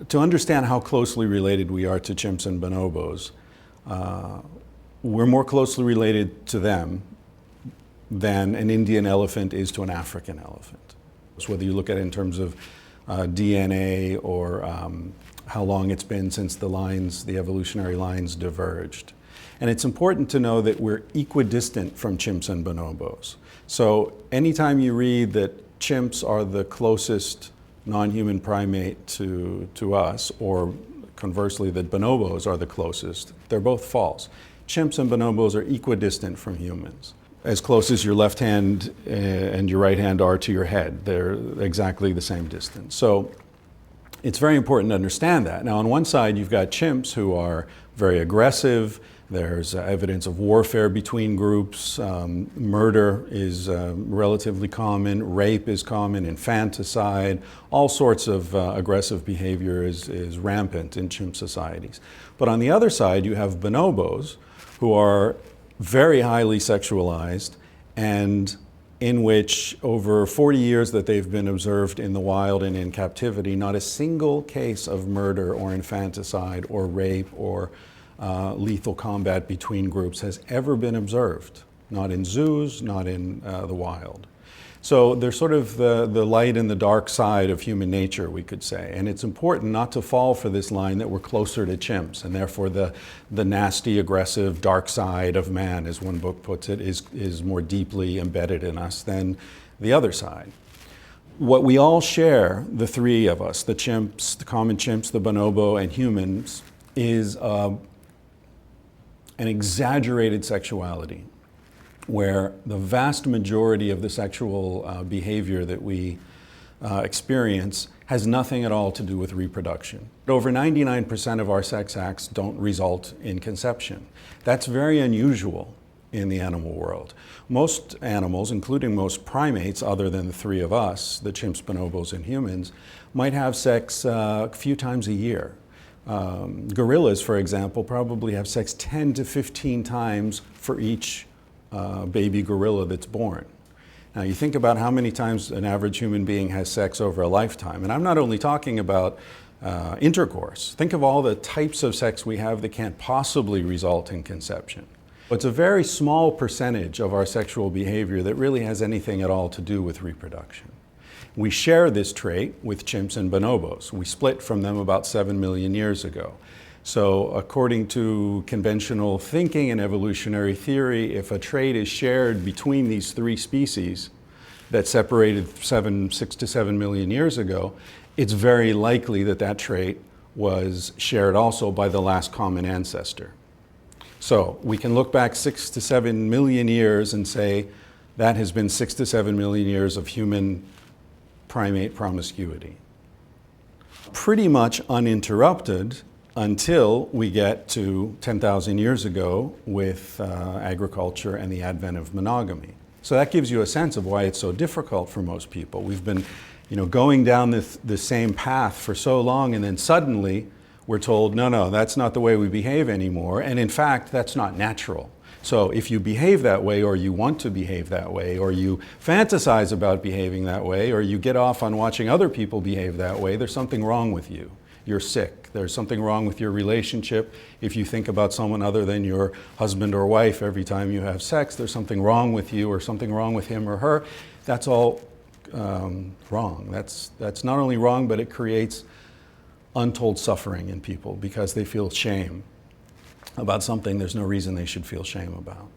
to understand how closely related we are to chimps and bonobos, we're more closely related to them than an Indian elephant is to an African elephant. So whether you look at it in terms of DNA or how long it's been since the evolutionary lines diverged. And it's important to know that we're equidistant from chimps and bonobos. So anytime you read that chimps are the closest non-human primate to us, or conversely that bonobos are the closest, they're both false. Chimps and bonobos are equidistant from humans, as close as your left hand and your right hand are to your head. They're exactly the same distance. So it's very important to understand that. Now, on one side, you've got chimps who are very aggressive. There's evidence of warfare between groups. Murder is relatively common. Rape is common. Infanticide. All sorts of aggressive behavior is rampant in chimp societies. But on the other side, you have bonobos who are very highly sexualized, and in which over 40 years that they've been observed in the wild and in captivity, not a single case of murder or infanticide or rape or lethal combat between groups has ever been observed. Not in zoos, not in the wild. So they're sort of the light and the dark side of human nature, we could say. And it's important not to fall for this line that we're closer to chimps, and therefore the nasty, aggressive, dark side of man, as one book puts it, is more deeply embedded in us than the other side. What we all share, the three of us, the chimps, the common chimps, the bonobo, and humans, is an exaggerated sexuality, where the vast majority of the sexual behavior that we experience has nothing at all to do with reproduction. Over 99% of our sex acts don't result in conception. That's very unusual in the animal world. Most animals, including most primates other than the three of us, the chimps, bonobos, and humans, might have sex a few times a year. Gorillas, for example, probably have sex 10 to 15 times for each baby gorilla that's born. Now you think about how many times an average human being has sex over a lifetime, and I'm not only talking about intercourse. Think of all the types of sex we have that can't possibly result in conception. It's a very small percentage of our sexual behavior that really has anything at all to do with reproduction. We share this trait with chimps and bonobos. We split from them about 7 million years ago. So according to conventional thinking and evolutionary theory, if a trait is shared between these three species that separated 6 to 7 million years ago, it's very likely that that trait was shared also by the last common ancestor. So we can look back 6 to 7 million years and say that has been 6 to 7 million years of human primate promiscuity. Pretty much uninterrupted until we get to 10,000 years ago with agriculture and the advent of monogamy. So that gives you a sense of why it's so difficult for most people. We've been, going down the same path for so long, and then suddenly we're told, no, that's not the way we behave anymore, and in fact, that's not natural. So if you behave that way, or you want to behave that way, or you fantasize about behaving that way, or you get off on watching other people behave that way, there's something wrong with you. You're sick. There's something wrong with your relationship. If you think about someone other than your husband or wife every time you have sex, there's something wrong with you or something wrong with him or her. That's all wrong. That's not only wrong, but it creates untold suffering in people because they feel shame about something there's no reason they should feel shame about.